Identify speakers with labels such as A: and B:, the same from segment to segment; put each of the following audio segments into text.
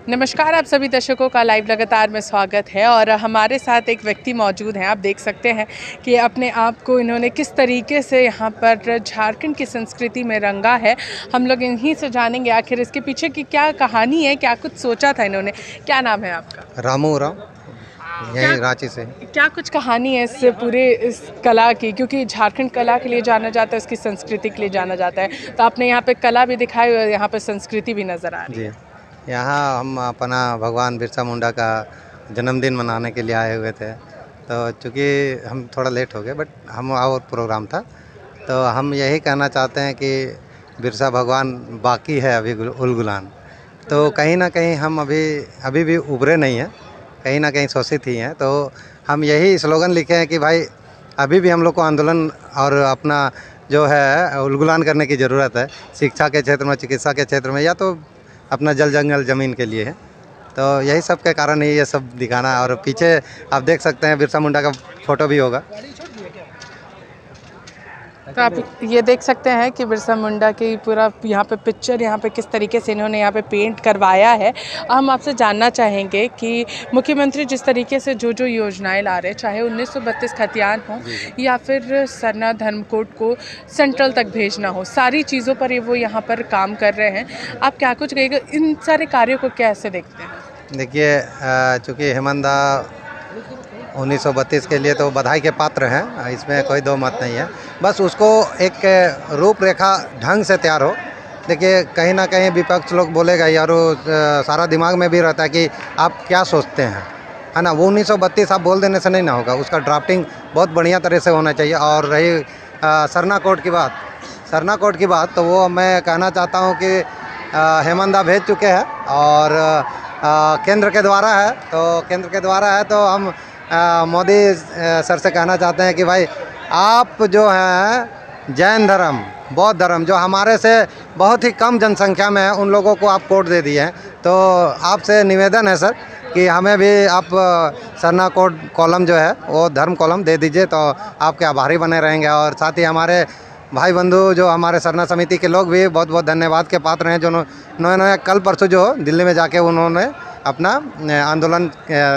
A: नमस्कार, आप सभी दर्शकों का लाइव लगातार में स्वागत है और हमारे साथ एक व्यक्ति मौजूद हैं। आप देख सकते हैं कि अपने आप को इन्होंने किस तरीके से यहाँ पर झारखंड की संस्कृति में रंगा है। हम लोग इन्हीं से जानेंगे आखिर इसके पीछे की क्या कहानी है, क्या कुछ सोचा था इन्होंने। क्या नाम है आपका?
B: रामू राव, यही रांची से।
A: क्या कुछ कहानी है इस पूरे इस कला की, क्योंकि झारखंड कला के लिए जाना जाता है, इसकी संस्कृति के लिए जाना जाता है, तो आपने यहाँ पे कला भी दिखाई और यहाँ पर संस्कृति भी नज़र आ रही है।
B: यहाँ हम अपना भगवान बिरसा मुंडा का जन्मदिन मनाने के लिए आए हुए थे, तो चूँकि हम थोड़ा लेट हो गए, बट हम और प्रोग्राम था, तो हम यही कहना चाहते हैं कि बिरसा भगवान बाकी है अभी उलगुलान। तो कहीं ना कहीं हम अभी भी उभरे नहीं हैं, कहीं ना कहीं शोषित ही हैं। तो हम यही स्लोगन लिखे हैं कि भाई अभी भी हम लोग को आंदोलन और अपना जो है उलगुलान करने की ज़रूरत है, शिक्षा के क्षेत्र में, चिकित्सा के क्षेत्र में, या तो अपना जल जंगल ज़मीन के लिए है। तो यही सब के कारण ही ये सब दिखाना है। और पीछे आप देख सकते हैं बिरसा मुंडा का फ़ोटो भी होगा।
A: तो आप ये देख सकते हैं कि बिरसा मुंडा की पूरा यहाँ पे पिक्चर यहाँ पे किस तरीके से इन्होंने यहाँ पे पेंट करवाया है। हम आपसे जानना चाहेंगे कि मुख्यमंत्री जिस तरीके से जो जो योजनाएं ला रहे हैं, चाहे 1932 खतियान हो या फिर सरना धर्मकोट को सेंट्रल तक भेजना हो, सारी चीज़ों पर वो यहाँ पर काम कर रहे हैं। आप क्या कुछ कहिएगा, इन सारे कार्यों को कैसे देखते हैं?
B: देखिए, चूँकि हेमंदा 1932 के लिए तो बधाई के पात्र हैं, इसमें कोई दो मत नहीं है। बस उसको एक रूपरेखा ढंग से तैयार हो। देखिए, कहीं ना कहीं विपक्ष लोग बोलेगा यार, सारा दिमाग में भी रहता है कि आप क्या सोचते हैं, है ना। वो 1932 आप बोल देने से नहीं ना होगा, उसका ड्राफ्टिंग बहुत बढ़िया तरह से होना चाहिए। और रही सरना कोड की बात, तो वो मैं कहना चाहता हूँ कि हेमंदा भेज चुके हैं और केंद्र के द्वारा है, तो हम मोदी सर से कहना चाहते हैं कि भाई आप जो हैं जैन धर्म, बौद्ध धर्म, जो हमारे से बहुत ही कम जनसंख्या में है, उन लोगों को आप कोड दे दिए हैं। तो आपसे निवेदन है सर कि हमें भी आप सरना कोड कॉलम जो है वो धर्म कॉलम दे दीजिए, तो आपके आभारी बने रहेंगे। और साथ ही हमारे भाई बंधु जो हमारे सरना समिति के लोग भी बहुत बहुत धन्यवाद के पात्र हैं, जो नए कल परसों जो दिल्ली में जाके उन्होंने अपना आंदोलन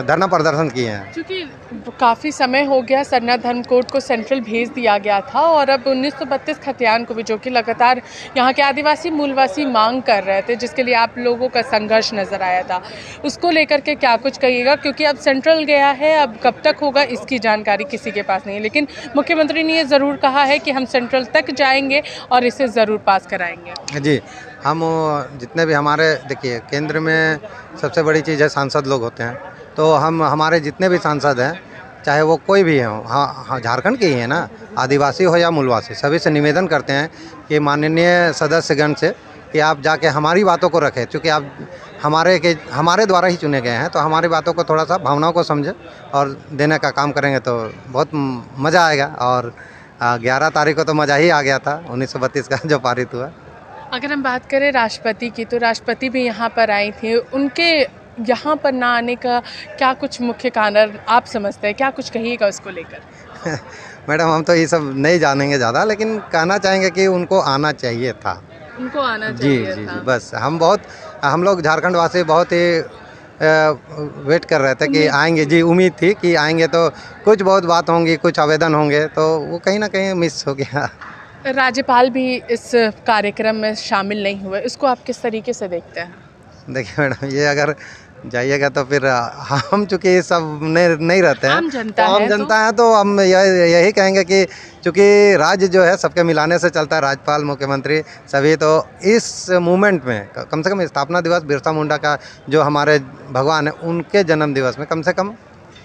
B: धरना प्रदर्शन किए हैं।
A: क्योंकि काफ़ी समय हो गया सरना धर्मकोट को सेंट्रल भेज दिया गया था और अब 1932 खतियान को भी, जो कि लगातार यहाँ के आदिवासी मूलवासी मांग कर रहे थे, जिसके लिए आप लोगों का संघर्ष नज़र आया था, उसको लेकर के क्या कुछ कहिएगा? क्योंकि अब सेंट्रल गया है, अब कब तक होगा इसकी जानकारी किसी के पास नहीं है, लेकिन मुख्यमंत्री ने ये ज़रूर कहा है कि हम सेंट्रल तक जाएंगे और इसे ज़रूर पास कराएंगे।
B: जी, हम जितने भी हमारे, देखिए, केंद्र में सबसे बड़ी चीज़ है सांसद लोग होते हैं। तो हमारे जितने भी सांसद हैं, चाहे वो कोई भी हो, हाँ झारखंड के ही हैं ना, आदिवासी हो या मूलवासी, सभी से निवेदन करते हैं कि माननीय सदस्यगण से कि आप जाके हमारी बातों को रखें। चूँकि आप हमारे द्वारा ही चुने गए हैं, तो हमारी बातों को थोड़ा सा, भावनाओं को समझें और देने का काम करेंगे तो बहुत मज़ा आएगा। और 11 तारीख को तो मज़ा ही आ गया था 1932 का जो पारित हुआ।
A: अगर हम बात करें राष्ट्रपति की, तो राष्ट्रपति भी यहाँ पर आई थी, उनके यहाँ पर ना आने का क्या कुछ मुख्य कारण आप समझते हैं? क्या कुछ कहिएगा उसको लेकर?
B: मैडम, हम तो ये सब नहीं जानेंगे ज़्यादा, लेकिन कहना चाहेंगे कि उनको आना चाहिए था।
A: उनको आना चाहिए
B: जी
A: था।
B: जी, बस हम लोग झारखंड वासी बहुत ही वेट कर रहे थे कि आएंगे। जी, उम्मीद थी कि आएंगे तो कुछ बहुत बात होंगी, कुछ आवेदन होंगे, तो वो कहीं ना कहीं मिस हो गया।
A: राज्यपाल भी इस कार्यक्रम में शामिल नहीं हुए, इसको आप किस तरीके से देखते हैं?
B: देखिए मैडम, ये अगर जाइएगा तो फिर हम चूँकि सब नहीं रहते हैं,
A: आम जनता
B: तो
A: है,
B: आम जनता है, तो हम यही कहेंगे कि चूँकि राज्य जो है सबके मिलाने से चलता है, राज्यपाल, मुख्यमंत्री सभी, तो इस मूवमेंट में कम से कम स्थापना दिवस बिरसा मुंडा का, जो हमारे भगवान है, उनके जन्म दिवस में कम से कम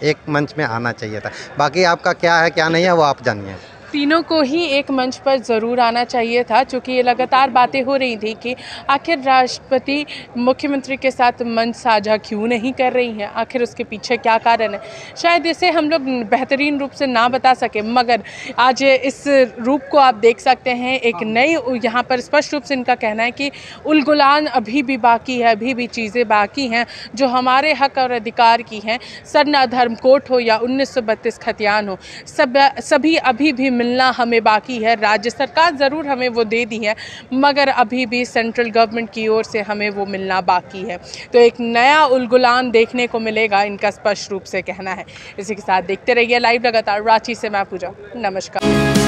B: एक मंच में आना चाहिए था। बाकी आपका क्या है क्या नहीं है वो आप जानिए।
A: तीनों को ही एक मंच पर ज़रूर आना चाहिए था, क्योंकि ये लगातार बातें हो रही थी कि आखिर राष्ट्रपति मुख्यमंत्री के साथ मंच साझा क्यों नहीं कर रही हैं, आखिर उसके पीछे क्या कारण है। शायद इसे हम लोग बेहतरीन रूप से ना बता सके, मगर आज इस रूप को आप देख सकते हैं। एक नई, यहाँ पर स्पष्ट रूप से इनका कहना है कि उलगुलान अभी भी बाकी है, अभी भी चीज़ें बाकी हैं जो हमारे हक और अधिकार की हैं। सरना धर्मकोट हो या 1932 खतियान हो, सभी अभी भी मिलना हमें बाकी है। राज्य सरकार ज़रूर हमें वो दे दी है, मगर अभी भी सेंट्रल गवर्नमेंट की ओर से हमें वो मिलना बाकी है। तो एक नया उलगुलान देखने को मिलेगा, इनका स्पष्ट रूप से कहना है। इसी के साथ देखते रहिए लाइव लगातार। रांची से मैं पूजा, नमस्कार।